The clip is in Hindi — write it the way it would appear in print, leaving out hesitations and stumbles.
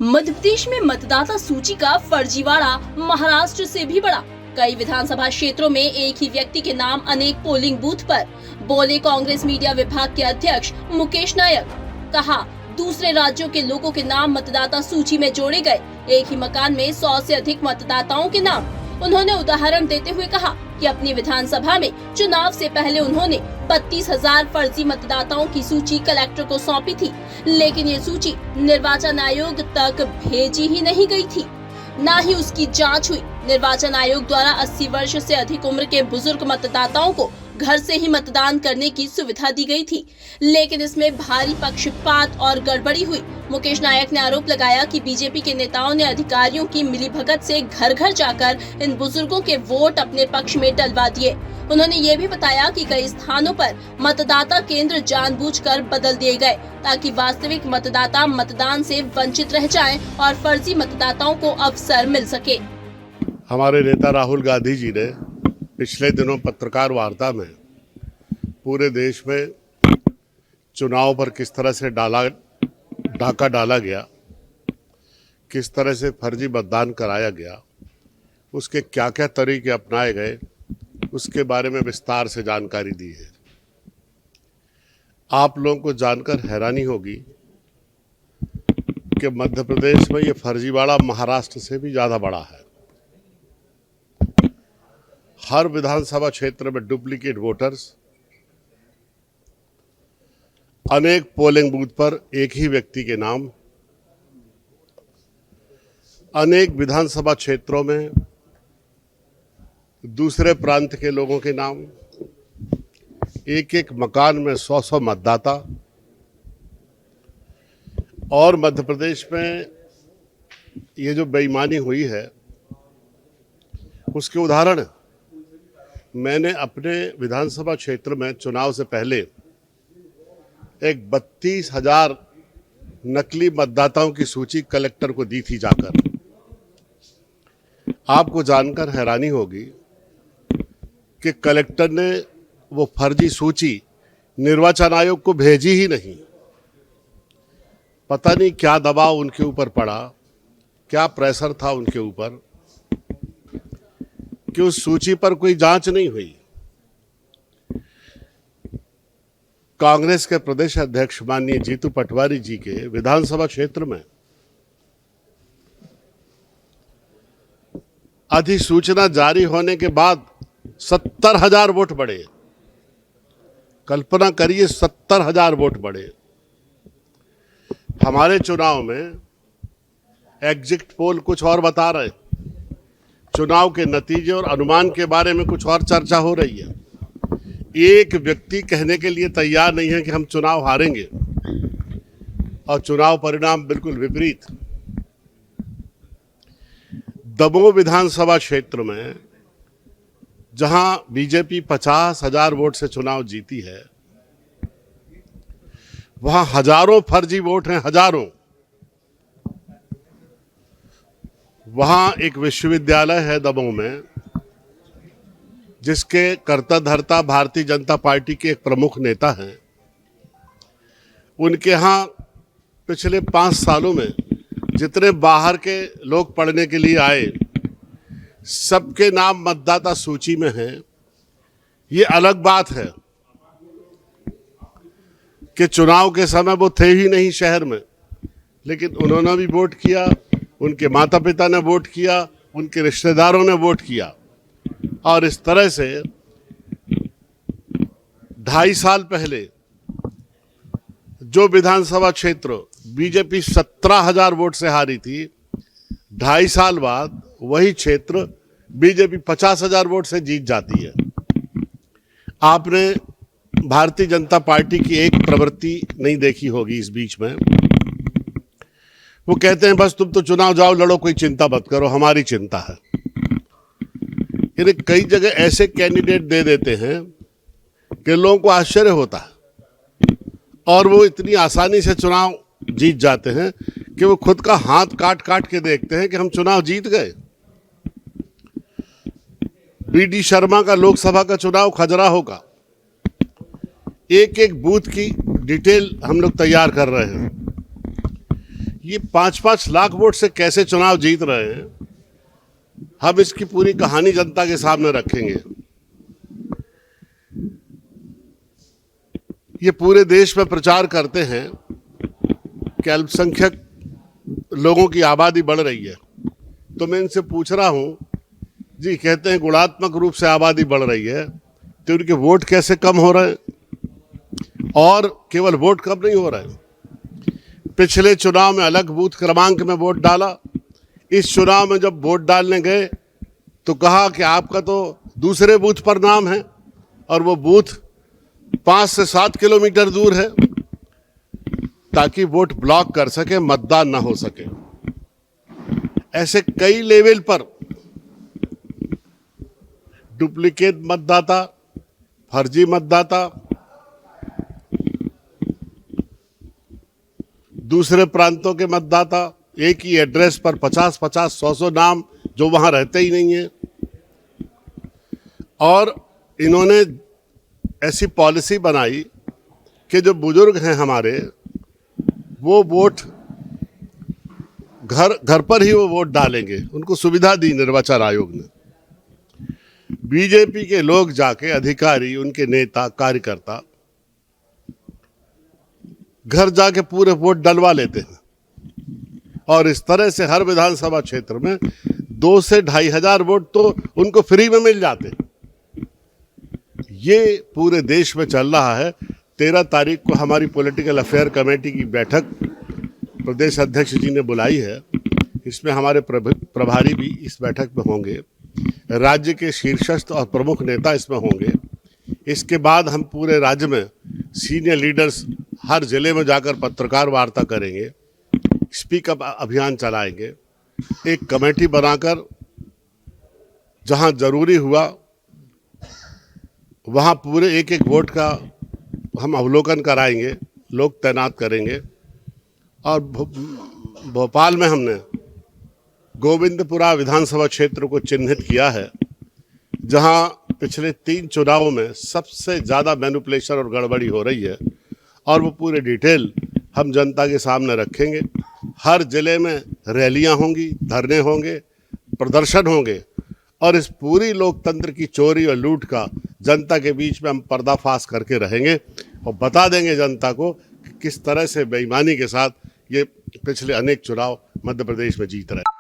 मध्य प्रदेश में मतदाता सूची का फर्जीवाड़ा महाराष्ट्र से भी बड़ा। कई विधानसभा क्षेत्रों में एक ही व्यक्ति के नाम अनेक पोलिंग बूथ पर। बोले कांग्रेस मीडिया विभाग के अध्यक्ष मुकेश नायक। कहा, दूसरे राज्यों के लोगों के नाम मतदाता सूची में जोड़े गए। एक ही मकान में 100 से अधिक मतदाताओं के नाम। उन्होंने उदाहरण देते हुए कहा कि अपनी विधानसभा में चुनाव से पहले उन्होंने 32,000 फर्जी मतदाताओं की सूची कलेक्टर को सौंपी थी, लेकिन ये सूची निर्वाचन आयोग तक भेजी ही नहीं गई थी, न ही उसकी जांच हुई। निर्वाचन आयोग द्वारा 80 वर्ष से अधिक उम्र के बुजुर्ग मतदाताओं को घर से ही मतदान करने की सुविधा दी गई थी, लेकिन इसमें भारी पक्षपात और गड़बड़ी हुई। मुकेश नायक ने आरोप लगाया कि बीजेपी के नेताओं ने अधिकारियों की मिलीभगत से घर घर जाकर इन बुजुर्गों के वोट अपने पक्ष में डलवा दिए। उन्होंने ये भी बताया कि कई स्थानों पर मतदाता केंद्र जानबूझकर बदल दिए गए ताकि वास्तविक मतदाता मतदान से वंचित रह जाएं और फर्जी मतदाताओं को अवसर मिल सके। हमारे नेता राहुल गांधी जी ने पिछले दिनों पत्रकार वार्ता में पूरे देश में चुनाव पर किस तरह से डाका डाला गया, किस तरह से फर्जी मतदान कराया गया, उसके क्या क्या तरीके अपनाए गए, उसके बारे में विस्तार से जानकारी दी है। आप लोगों को जानकर हैरानी होगी कि मध्य प्रदेश में ये फर्जीवाड़ा महाराष्ट्र से भी ज़्यादा बड़ा है। हर विधानसभा क्षेत्र में डुप्लीकेट वोटर्स, अनेक पोलिंग बूथ पर एक ही व्यक्ति के नाम, अनेक विधानसभा क्षेत्रों में दूसरे प्रांत के लोगों के नाम, एक एक मकान में 100 मतदाता। और मध्य प्रदेश में ये जो बेईमानी हुई है उसके उदाहरण मैंने अपने विधानसभा क्षेत्र में चुनाव से पहले एक 32,000 नकली मतदाताओं की सूची कलेक्टर को दी थी जाकर। आपको जानकर हैरानी होगी कि कलेक्टर ने वो फर्जी सूची निर्वाचन आयोग को भेजी ही नहीं। पता नहीं क्या दबाव उनके ऊपर पड़ा, क्या प्रेशर था उनके ऊपर कि उस सूची पर कोई जांच नहीं हुई। कांग्रेस के प्रदेश अध्यक्ष माननीय जीतू पटवारी जी के विधानसभा क्षेत्र में अधिसूचना जारी होने के बाद 70,000 वोट बढ़े। कल्पना करिए, 70,000 वोट बढ़े। हमारे चुनाव में एग्जिट पोल कुछ और बता रहे, चुनाव के नतीजे और अनुमान के बारे में कुछ और चर्चा हो रही है। एक व्यक्ति कहने के लिए तैयार नहीं है कि हम चुनाव हारेंगे, और चुनाव परिणाम बिल्कुल विपरीत। दमोह विधानसभा क्षेत्र में जहां बीजेपी 50,000 वोट से चुनाव जीती है, वहां हजारों फर्जी वोट हैं, हजारों। वहां एक विश्वविद्यालय है दमोह में, जिसके कर्ता धर्ता भारतीय जनता पार्टी के एक प्रमुख नेता हैं। उनके यहाँ पिछले 5 सालों में जितने बाहर के लोग पढ़ने के लिए आए, सबके नाम मतदाता सूची में हैं। ये अलग बात है कि चुनाव के समय वो थे ही नहीं शहर में, लेकिन उन्होंने भी वोट किया, उनके माता पिता ने वोट किया, उनके रिश्तेदारों ने वोट किया। और इस तरह से 2.5 साल पहले जो विधानसभा क्षेत्र बीजेपी 17,000 वोट से हारी थी, 2.5 साल बाद वही क्षेत्र बीजेपी 50,000 वोट से जीत जाती है। आपने भारतीय जनता पार्टी की एक प्रवृत्ति नहीं देखी होगी इस बीच में। वो कहते हैं बस तुम तो चुनाव जाओ, लड़ो, कोई चिंता मत करो, हमारी चिंता है। यानी कई जगह ऐसे कैंडिडेट दे देते हैं कि लोगों को आश्चर्य होता है, और वो इतनी आसानी से चुनाव जीत जाते हैं कि वो खुद का हाथ काट काट के देखते हैं कि हम चुनाव जीत गए। बीडी शर्मा का लोकसभा का चुनाव खजुराहो का, एक एक बूथ की डिटेल हम लोग तैयार कर रहे हैं। ये 5-5 लाख वोट से कैसे चुनाव जीत रहे हैं, हम इसकी पूरी कहानी जनता के सामने रखेंगे। ये पूरे देश में प्रचार करते हैं कि अल्पसंख्यक लोगों की आबादी बढ़ रही है, तो मैं इनसे पूछ रहा हूं जी, कहते हैं गुणात्मक रूप से आबादी बढ़ रही है, तो उनके वोट कैसे कम हो रहे हैं? और केवल वोट कम नहीं हो रहे हैं, पिछले चुनाव में अलग बूथ क्रमांक में वोट डाला, इस चुनाव में जब वोट डालने गए तो कहा कि आपका तो दूसरे बूथ पर नाम है और वो बूथ 5 से 7 किलोमीटर दूर है, ताकि वोट ब्लॉक कर सके, मतदान ना हो सके। ऐसे कई लेवल पर डुप्लीकेट मतदाता, फर्जी मतदाता, दूसरे प्रांतों के मतदाता, एक ही एड्रेस पर 50-50, 100-100 नाम जो वहां रहते ही नहीं है। और इन्होंने ऐसी पॉलिसी बनाई कि जो बुजुर्ग हैं हमारे, वो वोट घर पर ही वो वोट डालेंगे, उनको सुविधा दी निर्वाचन आयोग ने। बीजेपी के लोग जाके, अधिकारी, उनके नेता, कार्यकर्ता घर जाके पूरे वोट डलवा लेते हैं और इस तरह से हर विधानसभा क्षेत्र में 2 से 2,500 वोट तो उनको फ्री में मिल जाते हैं। ये पूरे देश में चल रहा है। 13 तारीख को हमारी पॉलिटिकल अफेयर कमेटी की बैठक प्रदेश अध्यक्ष जी ने बुलाई है। इसमें हमारे प्रभारी भी इस बैठक में होंगे, राज्य के शीर्षस्थ और प्रमुख नेता इसमें होंगे। इसके बाद हम पूरे राज्य में सीनियर लीडर्स हर जिले में जाकर पत्रकार वार्ता करेंगे, स्पीक अप अभियान चलाएंगे, एक कमेटी बनाकर जहां जरूरी हुआ वहां पूरे एक वोट का हम अवलोकन कराएंगे, लोग तैनात करेंगे। और भोपाल में हमने गोविंदपुरा विधानसभा क्षेत्र को चिन्हित किया है, जहां पिछले 3 चुनावों में सबसे ज़्यादा मैनिपुलेशन और गड़बड़ी हो रही है, और वो पूरे डिटेल हम जनता के सामने रखेंगे। हर जिले में रैलियां होंगी, धरने होंगे, प्रदर्शन होंगे, और इस पूरी लोकतंत्र की चोरी और लूट का जनता के बीच में हम पर्दाफाश करके रहेंगे और बता देंगे जनता को कि किस तरह से बेईमानी के साथ ये पिछले अनेक चुनाव मध्य प्रदेश में जीत रहे हैं।